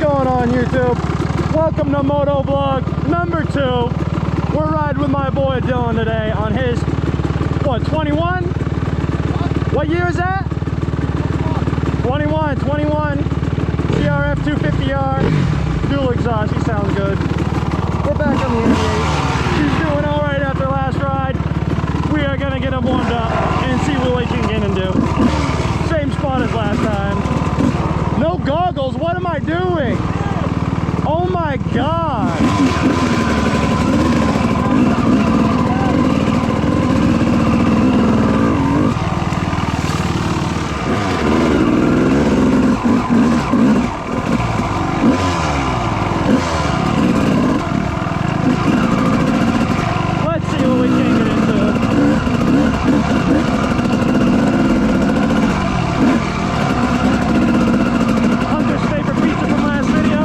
going on, YouTube? Welcome to Moto Vlog number 2. We're riding with my boy Dylan today on his, what, 21? What year is that? 21 CRF 250R dual exhaust. He sounds good. We're back on the 88. He's doing all right after last ride. We are gonna get him warmed up and see what we can get and do. Same spot as last time. No goggles. What am I doing? Oh my god. Let's see what we can get into. Hunter's favorite pizza from last video.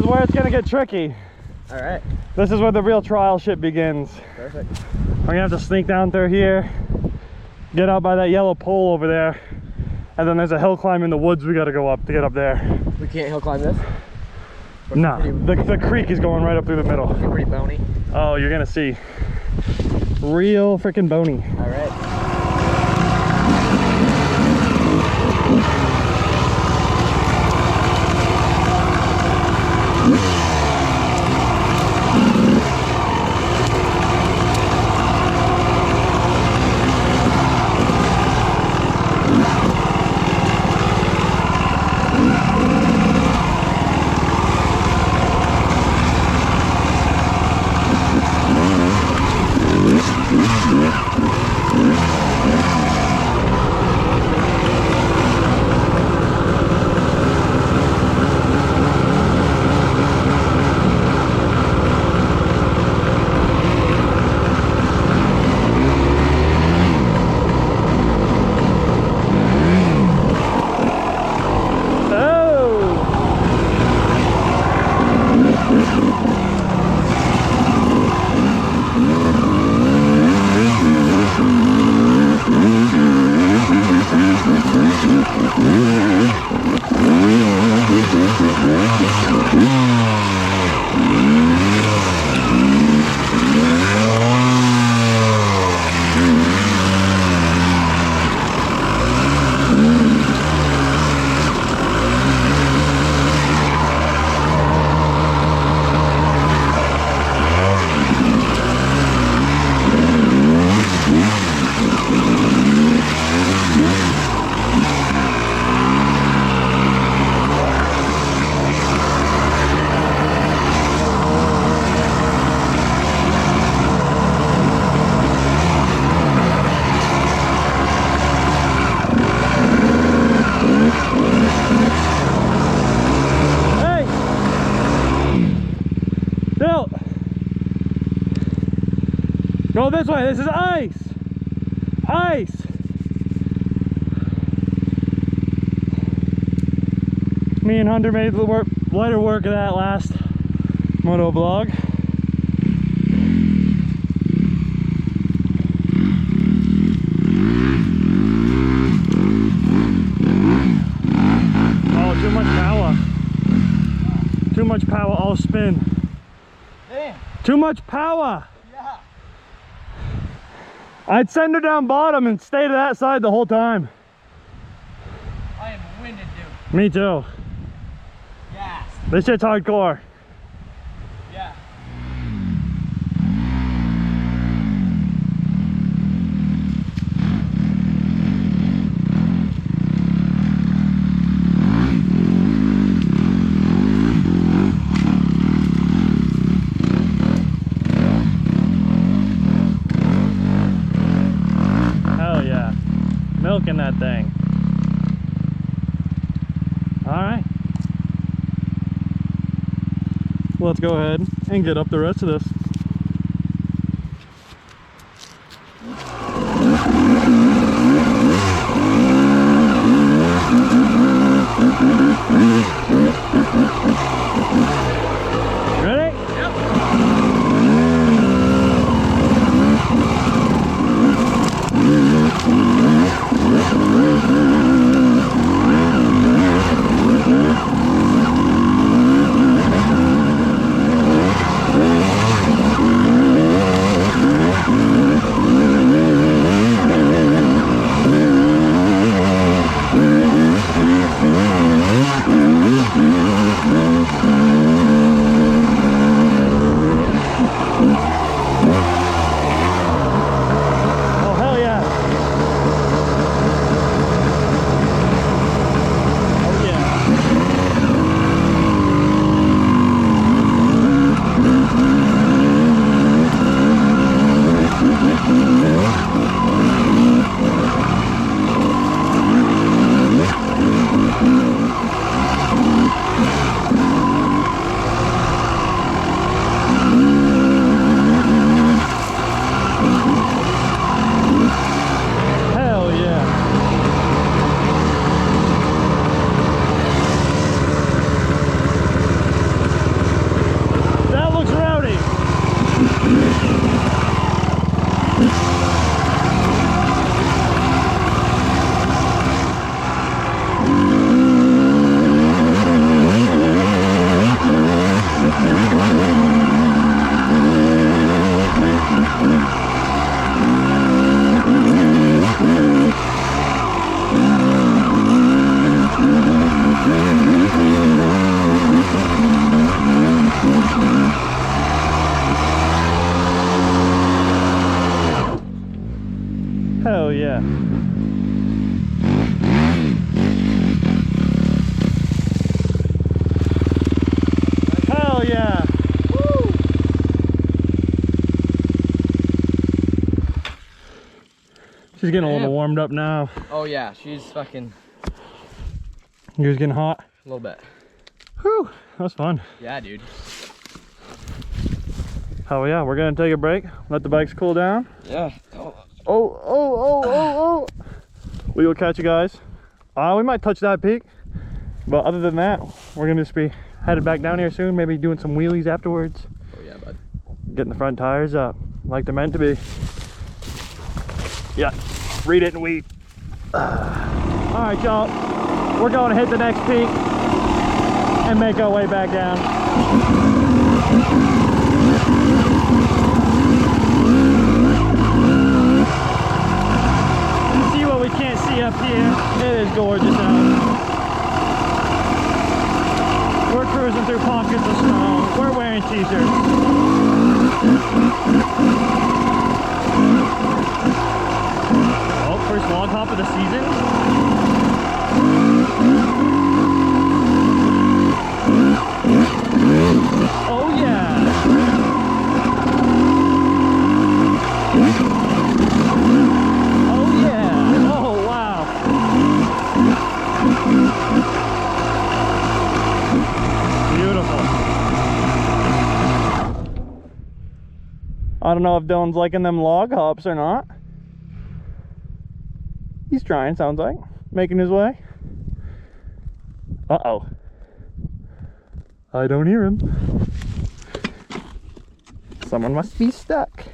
Where it's gonna get tricky. All right. This is where the real trial shit begins. Perfect. I'm gonna have to sneak down through here, get out by that yellow pole over there, and then there's a hill climb in the woods we gotta go up to get up there. We can't hill climb this? No, the creek is going right up through the middle. Pretty bony. Oh, you're gonna see. Real freaking bony. All right. Go this way. This is ice. Ice. Me and Hunter made the lighter work of that last moto vlog. Oh, too much power. Too much power, all spin. Damn. Too much power. Yeah. I'd send her down bottom and stay to that side the whole time. I am winded, dude. Me too. Yes. This shit's hardcore. Yeah. Hell yeah. Milking that thing. Alright. Let's go ahead and get up the rest of this. Ready? Oh, hell yeah. Oh, yeah. Hell yeah. That looks rowdy. Hell yeah. Hell yeah. Woo. She's getting a little Damn. warmed up now. Oh yeah, she's fucking Yours getting hot? a little bit. Whew, that was fun. Yeah, dude. Hell yeah, we're gonna take a break, let the bikes cool down. Yeah. Oh. We will catch you guys. We might touch that peak, but other than that, we're gonna just be headed back down here soon, maybe doing some wheelies afterwards. Oh yeah, bud. Getting the front tires up, like they're meant to be. Yeah, read it and weep. Alright y'all, we're going to hit the next peak and make our way back down. See what we can't see up here. It is gorgeous out. We're cruising through pockets of snow. We're wearing t-shirts. Oh, first log hop of the season. Oh yeah. Oh yeah. Oh wow. Beautiful. I don't know if Dylan's liking them log hops or not. He's trying, sounds like. Making his way. Uh-oh. I don't hear him. Someone must be stuck.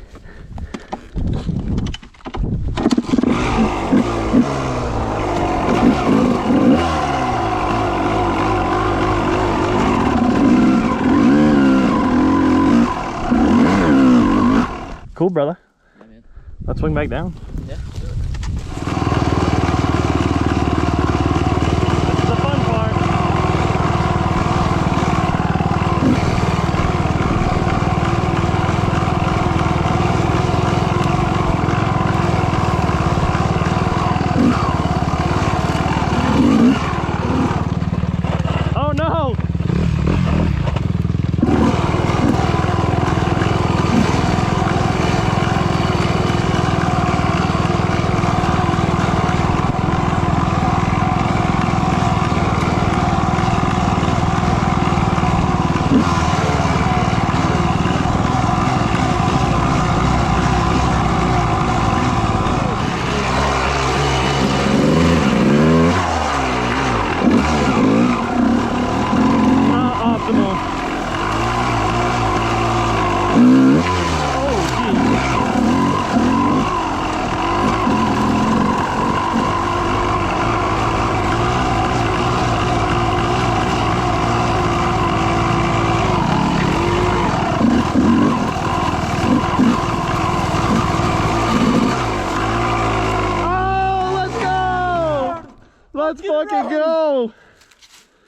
Cool, brother. Yeah, man. Let's swing back down. Yeah, do it. This is the fun part. Oh no! Optimal. Oh, let's go! Let's fucking go!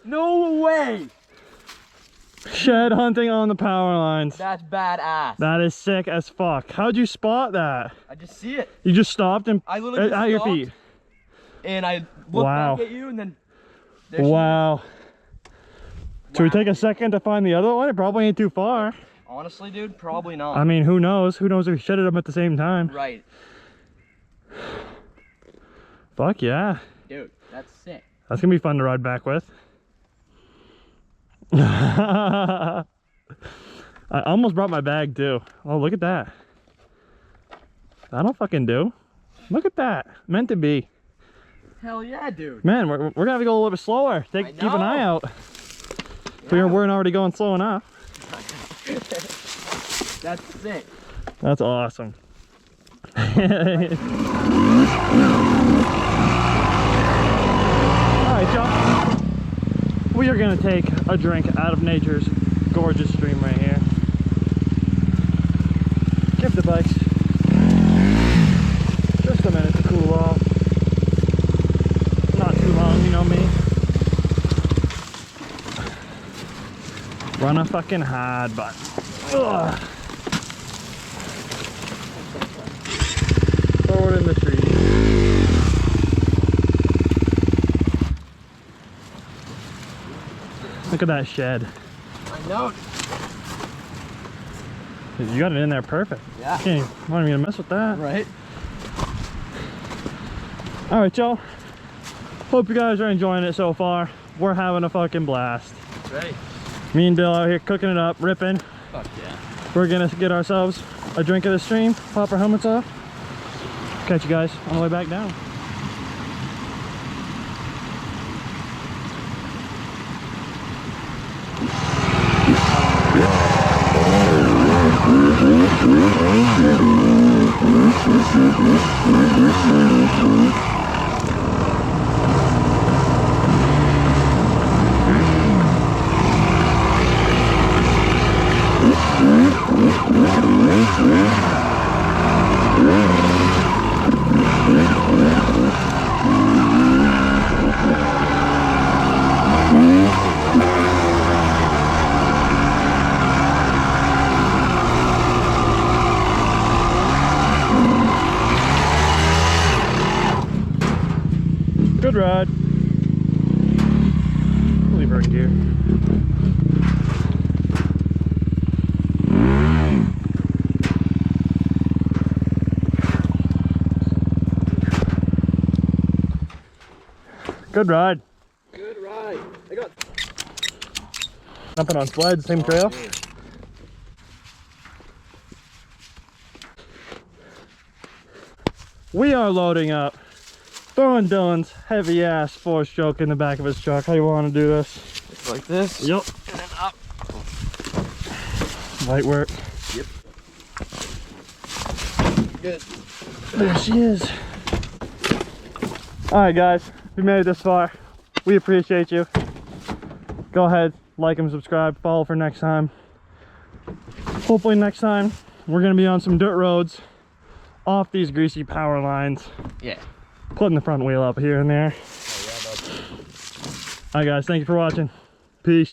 No way! Shed hunting on the power lines. That's badass. That is sick as fuck. How'd you spot that? I just see it. You just stopped and I literally just at your stopped, feet. And I looked Wow. back at you and then there she Wow. Should we Wow. take a second to find the other one? It probably ain't too far. is. Honestly, dude, probably not. I mean, who knows? Who knows if we shedded them at the same time? Right. Fuck yeah. Dude, that's sick. That's gonna be fun to ride back with. I almost brought my bag too. Oh, look at that. That'll fucking do. Look at that. Meant to be. Hell yeah, dude. Man, we're gonna have to go a little bit slower. Keep an eye out. So we weren't already going slow enough. That's sick. That's awesome. Alright, y'all. We are gonna take a drink out of nature's gorgeous stream right here. Give the bikes just a minute to cool off. Not too long, you know me. Run a fucking hard, but ugh. Throw it in the trees. Look at that shed. I know. You got it in there perfect. Yeah. I'm not even gonna mess with that. Right? Alright, y'all. Hope you guys are enjoying it so far. We're having a fucking blast. That's right. Me and Bill out here cooking it up, ripping. Fuck yeah. We're gonna get ourselves a drink of the stream, pop our helmets off. Catch you guys on the way back down. Good ride. Leave her in gear. Good ride. Good ride. I got Jumping on sleds, same trail. dude. we are loading up, throwing Dylan's heavy ass 4-stroke in the back of his truck. How you want to do this? It's like this. Yep. And then up. Light work. Yep. Good. There she is. All right, guys, if you made it this far, we appreciate you. Go ahead, like and subscribe, follow for next time. Hopefully next time we're gonna be on some dirt roads off these greasy power lines. Yeah. Putting the front wheel up here and there. All right, guys, thank you for watching. Peace.